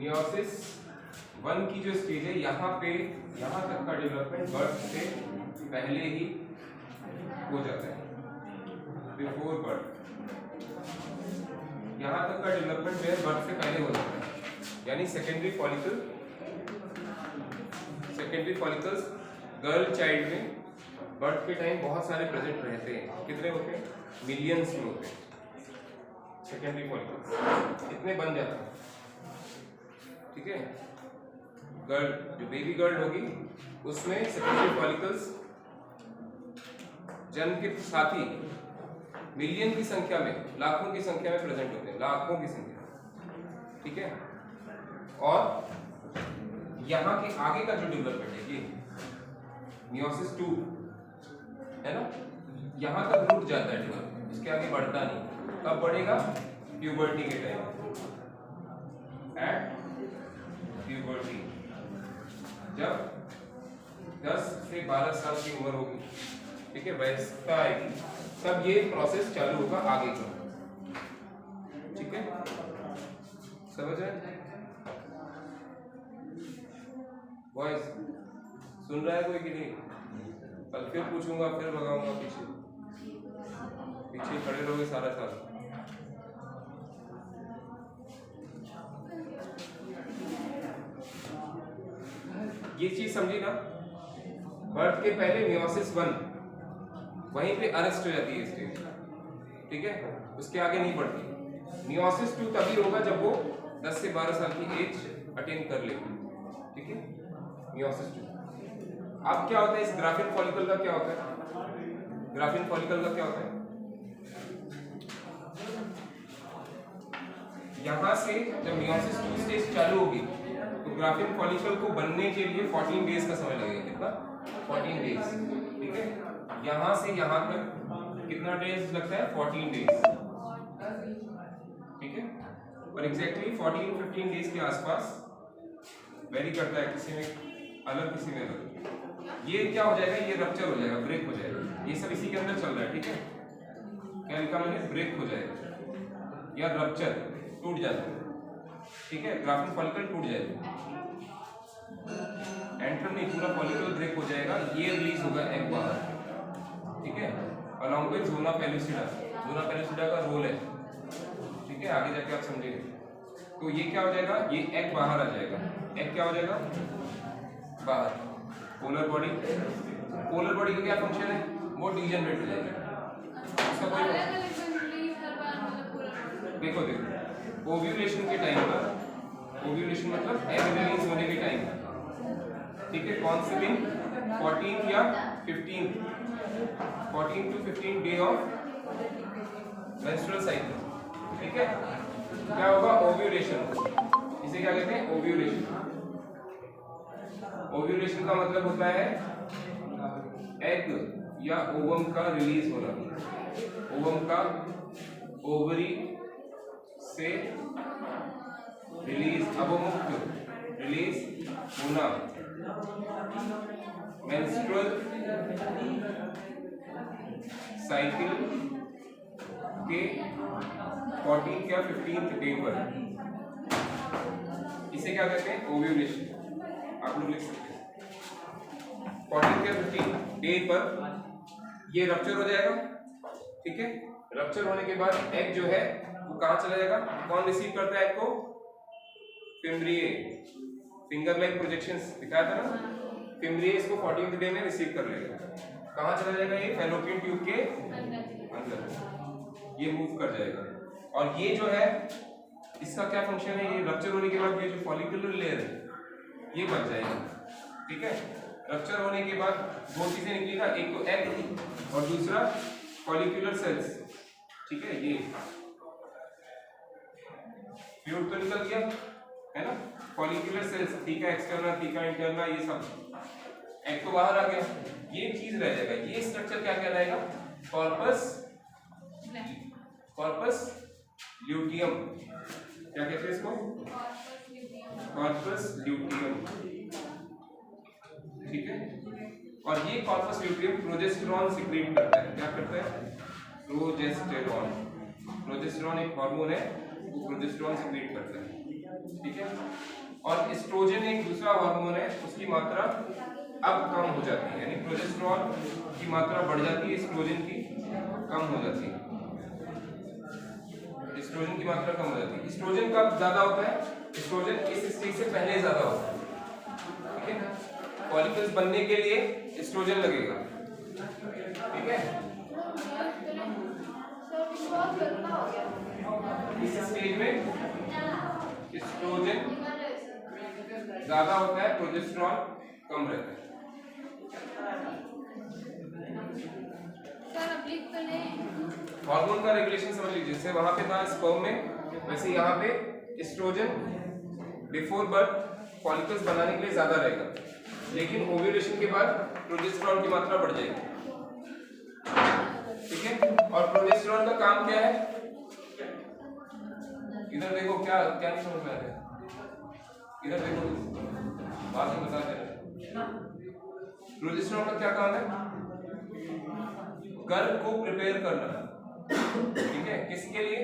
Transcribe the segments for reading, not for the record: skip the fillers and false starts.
Meiosis 1 की जो stage है यहाँ तक का डेवलपमेंट बर्थ से पहले ही हो जाता है, बिफोर बर्थ। यहाँ तक का डेवलपमेंट जो है बर्थ से पहले हो जाता है, यानी सेकेंडरी फॉलिकल्स गर्ल चाइल्ड में बर्थ के टाइम बहुत सारे प्रेजेंट रहते हैं। कितने होते हैं? मिलियंस में होते हैं सेकेंडरी फॉलिकल्स, इतने बन जाते हैं। ठीक है, गर्ल जो बेबी गर्ल होगी उसमें सेकेंडरी फॉलिकल्स जन्म के साथ ही मिलियन की संख्या में, लाखों की संख्या में प्रेजेंट होते हैं, लाखों की संख्या। ठीक है, और यहाँ के आगे का जो डेवलपमेंट है ये मियोसिस 2 है ना, यहाँ तक रुक जाता है डेवलपमेंट, इसके आगे बढ़ता नहीं। कब बढ़ेगा? प्यूबर्टी के टाइम, एट प्यूबर्टी, जब 10 से 12 साल की उम्र होगी। ठीक है, वयस्कता आएगी, तब ये प्रोसेस चालू होगा आगे का। ठीक है, समझ रहे? वॉइस सुन रहा है कोई कि नहीं? कल फिर पूछूंगा, फिर भगाऊंगा पीछे खड़े रहोगे सारा साल। ये चीज समझी ना, बर्थ के पहले मियोसिस 1 वहीं पे अरेस्ट हो जाती है स्टेज। ठीक है, उसके आगे नहीं बढ़ती। मियोसिस 2 तभी होगा जब वो 10 से 12 साल की एज अटेन कर लेगी। ठीक है, मियोसिस 2। अब क्या होता है इस ग्राफिन फॉलिकल का? क्या होता है ग्राफिन फॉलिकल का? क्या होता है? यहां से जब मियोसिस 2 स्टेज चालू होगी तो ग्राफिन फॉलिकल को बनने के लिए 14 डेज का समय लगेगा। कितना? 14 डेज। ठीक है, यहां से यहां तक कितना डेज लगता है? 14 डेज। ठीक है, और एग्जैक्टली 14-15 डेज के आसपास वेरी करता है, किसी में अलग किसी में अलग। ये क्या हो जाएगा? ये रप्चर हो जाएगा, ब्रेक हो जाएगा। ये सब इसी के अंदर चल रहा है। ठीक है, क्या लिखा मैंने? ब्रेक हो जाएगा या रप्चर, टूट जाता है। ठीक है, ग्राफिन फॉलिकल टूट जाएगा, एंट्रम नहीं, पूरा फॉलिकल ब्रेक हो जाएगा। ये रिलीज होगा एग बाहर। ठीक है, along with zona pellucida. Zona pellucida का रोल है। ठीक है, आगे जाके आप समझेंगे। तो ये क्या हो जाएगा? ये एग बाहर आ जाएगा। एग क्या हो जाएगा? बाहर। पोलर बॉडी का क्या फंक्शन है? वो डीजनरेट हो जाएगा। उसका कोई देखो ओव्यूलेशन के टाइम पर, ओव्यूलेशन मतलब एग रिलीज होने के टाइम। ठीक है, कौन से दिन? 14 या 15, 14 to 15 day of menstrual cycle. ठीक है, क्या होगा? ओव्यूलेशन। इसे क्या कहते हैं? ओव्यूलेशन। ओव्यूलेशन का मतलब होता है एग या ओवम का रिलीज होना। ओवम का ओवरी से रिलीज, अवमुक्त रिलीज होना। मेंस्ट्रुअल साइकिल के 14 या 15 डे पर। इसे क्या कहते हैं? ओव्यूलेशन। आप लोग लिख सकते हैं 14 या 15 डे पर ये रप्चर हो जाएगा। ठीक है, रप्चर होने के बाद एग जो है वो कहाँ चला जाएगा? कौन रिसीव करता है एग को? फिम्ब्रिए। फिंगर लाइक प्रोजेक्शंस दिखाया था ना, फिम्ब्रिए इसको 14th डे में रिसीव कर लेगा। कहाँ चला जाएगा? ये फैलोपियन ट्यूब के अंदर ये मूव कर जाएगा। और ये जो है इसका क्या फंक्शन है? ये रप्चर होने के बाद ये जो फॉलिकुलर लेयर है ये बच जाएगा। ठीक है, रप्चर होने के बाद दो चीजें निकलेगा, एक तो एग और दूसरा फॉलिकुलर सेल्स। ठीक है, ये फ्लूइड तो निकल गया है ना, follicular cells, theca external, theca internal, ये सब एग तो बाहर आ गया। ये चीज रह जाएगा। ये स्ट्रक्चर क्या कहलाएगा? Corpus luteum. क्या कहते हैं इसको? Corpus luteum. ठीक है, और ये कॉर्पस ल्यूटियम प्रोजेस्टेरॉन सिक्रीट करता है। क्या करता है? प्रोजेस्टेरॉन। प्रोजेस्टेरॉन एक हार्मोन है, वो प्रोजेस्टेरॉन सिक्रीट करता है। ठीक है। और एस्ट्रोजन एक दूसरा हार्मोन है, उसकी मात्रा अब कम हो जाती है, यानी प्रोजेस्टेरॉन की मात्रा बढ़ जाती है, एस्ट्रोजन की कम हो जाती है। एस्ट्रोजन की मात्रा कम हो जाती है। एस्ट्रोजन कब ज्यादा होता है? एस्ट्रोजन इस स्टेज से पहले ज्यादा होता है, ठीक है। फॉलिकल्स बनने के लिए एस्ट्रोजन लगेगा, ठीक है। इस स्टेज में एस्ट्रोजन ज्यादा होता है, प्रोजेस्टेरॉन कम रहता है। हार्मोन का रेगुलेशन समझ लीजिए, जैसे वहां पे था स्पर्म में, वैसे यहाँ पे एस्ट्रोजन बिफोर बर्थ फॉलिकल्स बनाने के लिए ज्यादा रहेगा, लेकिन ओव्यूलेशन के बाद प्रोजेस्टेरॉन की मात्रा बढ़ जाएगी, ठीक है। और प्रोजेस्टेरॉन का काम क्या है? इधर देखो, क्या क्या नहीं समझ में आ रहा है? इधर देखो, बाद में बता दे रहे। प्रोजेस्टेरॉन का क्या काम है? गर्भ को प्रिपेयर करना, ठीक है। किसके लिए?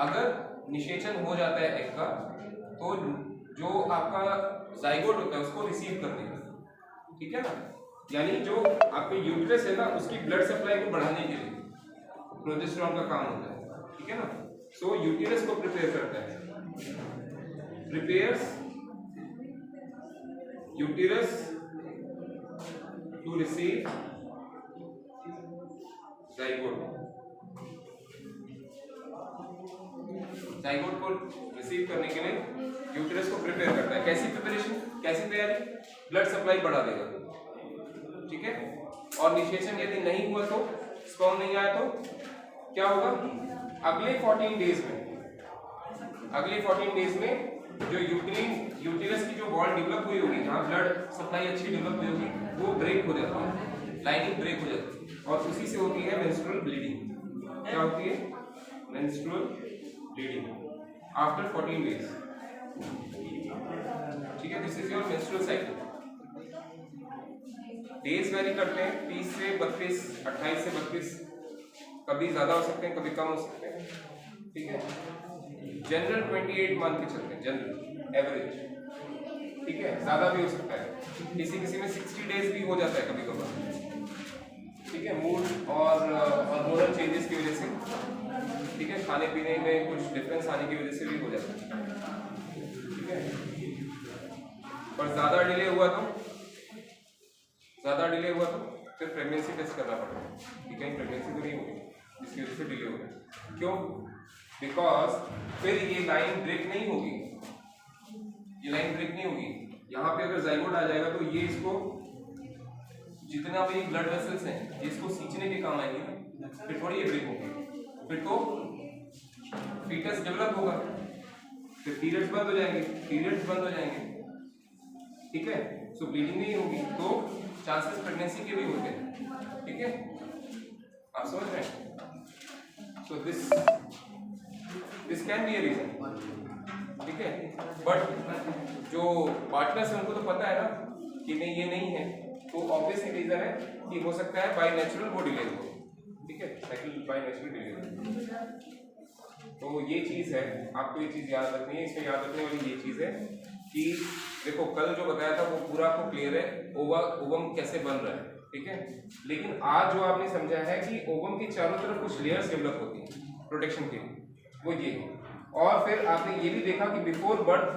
अगर निषेचन हो जाता है एग का, तो जो आपका जाइगोट होता है उसको रिसीव करने का, ठीक है ना। यानी जो आपके यूट्रस है ना, उसकी ब्लड सप्लाई को बढ़ाने के लिए प्रोजेस्टेरॉन का काम होता है, ठीक है ना। सो यूट्रस को प्रिपेयर करता है, prepares uterus to receive zygote. Zygote को रिसीव करने के लिए यूट्रस को प्रिपेयर करता है। कैसी प्रिपरेशन, कैसी तैयारी? ब्लड सप्लाई बढ़ा देगा, ठीक है। और निषेचन यदि नहीं हुआ तो, स्पर्म नहीं आया तो क्या होगा? अगले 14 डेज में जो यूट्रस की जो वॉल डेवलप हुई होगी, जहाँ ब्लड सप्लाई अच्छी डेवलप हुई होगी, वो ब्रेक हो जाती है, लाइनिंग ब्रेक हो जाती है, और उसी से होती है मेंस्ट्रुअल ब्लीडिंग। क्या होती है? मेंस्ट्रुअल ब्लीडिंग आफ्टर 14 डेज, ठीक है। This is your menstrual cycle. Days very करते हैं, 30 से 32, 28 से 32, कभी ज्यादा हो सकते हैं, कभी कम हो सकते हैं, ठीक है। जनरल 28 मान के चलते हैं, जनरल एवरेज, ठीक है। ज्यादा भी हो सकता है, किसी में 60 डेज भी हो जाता है कभी कभार, ठीक है। मूड और हार्मोनल चेंजेस की वजह से, ठीक है, खाने पीने में कुछ डिफरेंस आने की वजह से भी हो जाता है, ठीक है। पर ज्यादा डिले हुआ तो फिर प्रेगनेंसी टेस्ट करना पड़ेगा कि कहीं प्रेगनेंसी तो नहीं होगी जिसकी वजह से डिले हो गया। क्यों? बिकॉज फिर ये लाइन ब्रेक नहीं होगी, यहाँ पे अगर जाइगोट आ जाएगा तो ये इसको, जितना भी ब्लड वेसल्स हैं, इसको सींचने के काम आएंगे ना, फिर थोड़ी ये ब्रेक होगी, फिर तो फीटस डेवलप होगा, फिर पीरियड्स बंद हो जाएंगे, ठीक है। सो ब्लीडिंग नहीं होगी तो चांसेस प्रेगनेंसी के भी होते हैं, ठीक है। आप समझ रहे हैं? So this can be a reason, ठीक है। बट जो पार्टनर्स हैं उनको तो पता है ना कि नहीं, ये नहीं है, तो ऑब्वियस रीजन है कि हो सकता है बाय नेचुरल वो डिले हो, ठीक है, साइकिल बाय नेचुरल डिले। तो ये चीज है, आपको ये चीज याद रखनी है। इसमें याद रखने वाली ये चीज है कि देखो, कल जो बताया था वो पूरा आपको क्लियर है, ओवम कैसे बन रहा है, ठीक है। लेकिन आज जो आपने समझा है कि ओवम के चारों तरफ कुछ लेयर्स डेवलप होती हैं प्रोटेक्शन के लिए, वो ये है। और फिर आपने ये भी देखा कि बिफोर बर्थ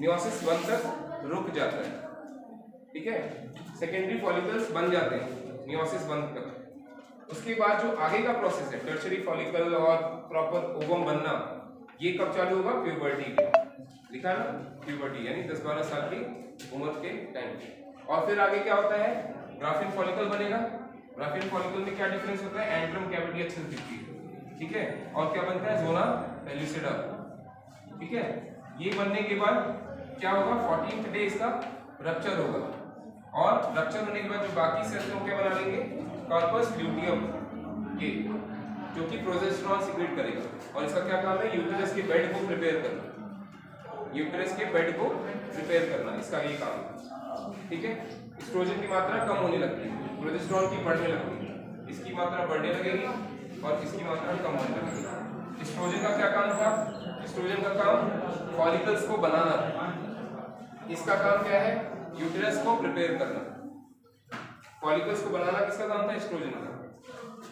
मियोसिस 1 तक रुक जाता है, ठीक है। सेकेंडरी फॉलिकल्स बन जाते हैं मियोसिस 1 तक। उसके बाद जो आगे का प्रोसेस है, टर्शियरी फॉलिकल और प्रॉपर ओवम बनना, ये कब चालू होगा? प्यूबर्टी पे लिखा ना, प्यूबर्टी यानी 10-12 साल की उम्र के टाइम। और फिर आगे क्या होता है? ग्राफिन फॉलिकल बनेगा। ग्राफिन फॉलिकल में क्या डिफरेंस होता है? एंट्रम कैविटी अच्छे से दिखती है, ठीक है। और क्या बनता है? ज़ोना पेल्यूसिडा, ठीक है। ये बनने के बाद क्या होगा? 14th डे इसका रप्चर होगा, और रप्चर होने के बाद जो बाकी सेल्स हैं क्या बना लेंगे? कॉर्पस ल्यूटियम, ये जो कि प्रोजेस्टेरॉन सीक्रेट करेगा। और इसका क्या काम है? यूट्रस के बेड को प्रिपेयर करना, इसका ये काम है, ठीक है। एस्ट्रोजन की मात्रा कम होने लगती है, प्रोजेस्टेरॉन की बढ़ने लगती है, इसकी मात्रा बढ़ने लगेगी और इसकी मात्रा कम होने लगेगी। एस्ट्रोजन का क्या काम था? एस्ट्रोजन का काम फॉलिकल्स को बनाना, इसका काम क्या है? यूटेरस को प्रिपेयर करना। फॉलिकल्स को बनाना किसका काम था? एस्ट्रोजन का।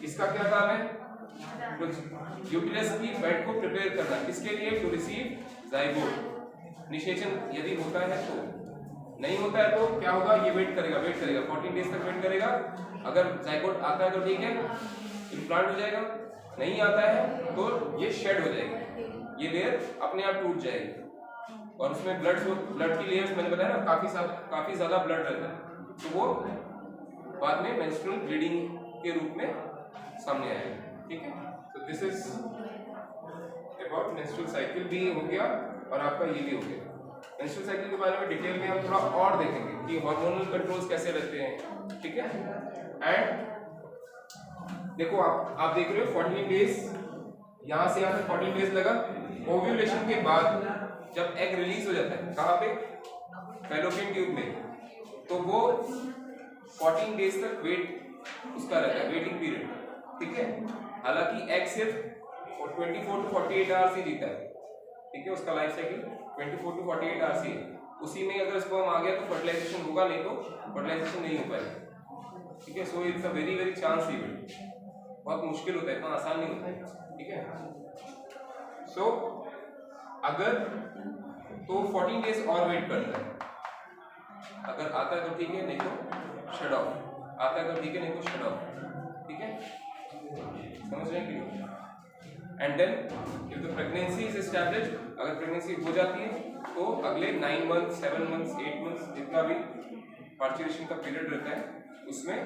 इसका क्या काम है? यूटेरस की बेड को प्रिपेयर करना, किसके लिए? To receive zygote. निषेचन यदि होता है तो, नहीं होता है तो क्या होगा? ये वेट करेगा 14 डेज तक वेट करेगा। अगर जाइगोट आता है तो ठीक है, इम्प्लांट हो जाएगा, नहीं आता है तो ये शेड हो जाएगी, ये लेयर अपने आप टूट जाएगी। और उसमें ब्लड की लेयर्स मैंने बताया ना, काफी ज्यादा ब्लड रहता है, तो वो बाद में मेंस्ट्रुअल ब्लीडिंग के रूप में सामने आएगा। ठीक है, तो this is about menstrual cycle भी हो गया और आपका ये भी हो गया। मेंस्ट्रुअल साइकिल के बारे में डिटेल में हम थोड़ा और देखेंगे कि हार्मोनल कंट्रोल्स कैसे रहते हैं। ठीक है, एंड देखो आप देख रहे हो 14 डेज, यहाँ से यहाँ तक 14 डेज लगा। ओव्यूलेशन के बाद जब एग रिलीज हो जाता है, कहाँ पे? फैलोपियन ट्यूब में, तो वो 14 डेज तक वेट उसका रहता है, वेटिंग पीरियड। ठीक है, हालांकि एग सिर्फ 24 to 48 आवर्स ही जीता है। ठीक है, उसका लाइफ साइकिल 24 to 48 आवर्स ही है। उसी में अगर स्पर्म आ गया तो फर्टिलाइजेशन होगा, नहीं तो फर्टिलाइजेशन नहीं हो पाएगा। ठीक है, so it's a very very chance event, बहुत मुश्किल होता है, इतना आसान नहीं होता है। ठीक है, सो अगर तो 14 डेज और वेट करता है, अगर आता है तो ठीक है, नहीं तो शट ऑफ। आता है तो ठीक है, नहीं तो शट ऑफ। ठीक है, समझ रहे हैं कि? And then if the pregnancy is established, अगर प्रेगनेंसी हो जाती है तो अगले 9 मंथ 7 मंथ 8 मंथ जितना भी पार्चुरेशन का पीरियड रहता है उसमें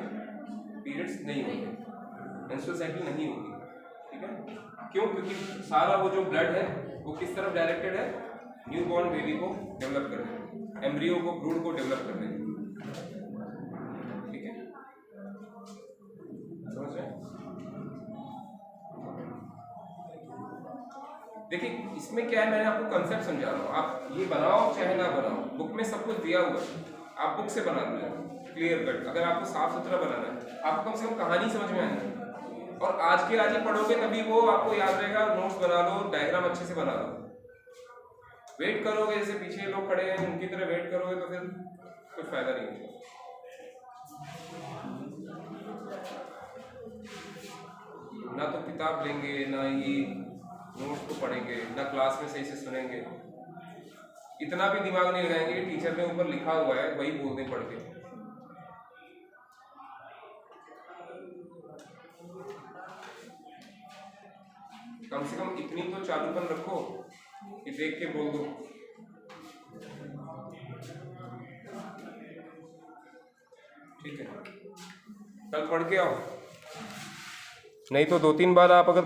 पीरियड्स नहीं होंगे, मेंस्ट्रुअल साइकिल नहीं होगी। ठीक है, क्यों? क्योंकि सारा वो जो ब्लड है वो किस तरफ डायरेक्टेड है? न्यूबॉर्न बेबी को डेवलप करने, एम्ब्रियो को, ब्रूड को डेवलप करने। ठीक है, समझ रहे हैं? देखिए इसमें क्या है, मैंने आपको कंसेप्ट समझा रहा हूँ, आप ये बनाओ चाहे ना बनाओ, बुक में सब कुछ दिया हुआ है, आप बुक से बना लो क्लियर कट। अगर आपको साफ सुथरा बनाना है, आपको कम से कम कहानी समझ में आनी है, और आज के आज ही पढ़ोगे तभी वो आपको याद रहेगा। नोट्स बना लो, डायग्राम अच्छे से बना लो। वेट करोगे जैसे पीछे लोग खड़े हैं उनकी तरह वेट करोगे तो फिर कुछ फायदा नहीं होगा। ना तो किताब लेंगे, ना ही नोट्स को पढ़ेंगे, ना क्लास में सही से सुनेंगे, इतना भी दिमाग नहीं लगाएंगे। टीचर ने ऊपर लिखा हुआ है वही बोल दें पढ़ के। कम से कम इतनी तो चालूपन रखो कि देख के बोल दो। ठीक है, कल पढ़ के आओ, नहीं तो 2-3 बार आप अगर